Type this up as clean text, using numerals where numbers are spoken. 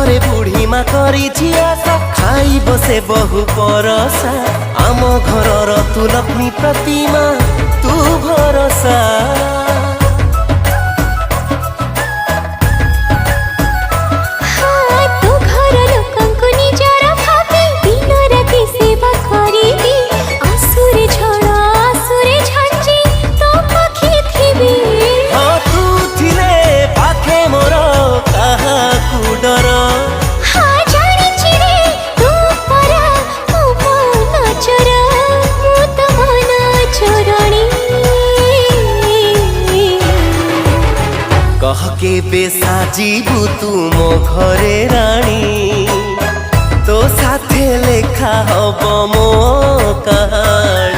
घरे बुढ़ी माँ करी आशा खाइब से बहु परसा आम घर तू लक्ष्मी प्रतिमा तू भरोसा। कह के बेसा जीवु तू मो घरे रानी तो साथे लेखा हब मो कहानी।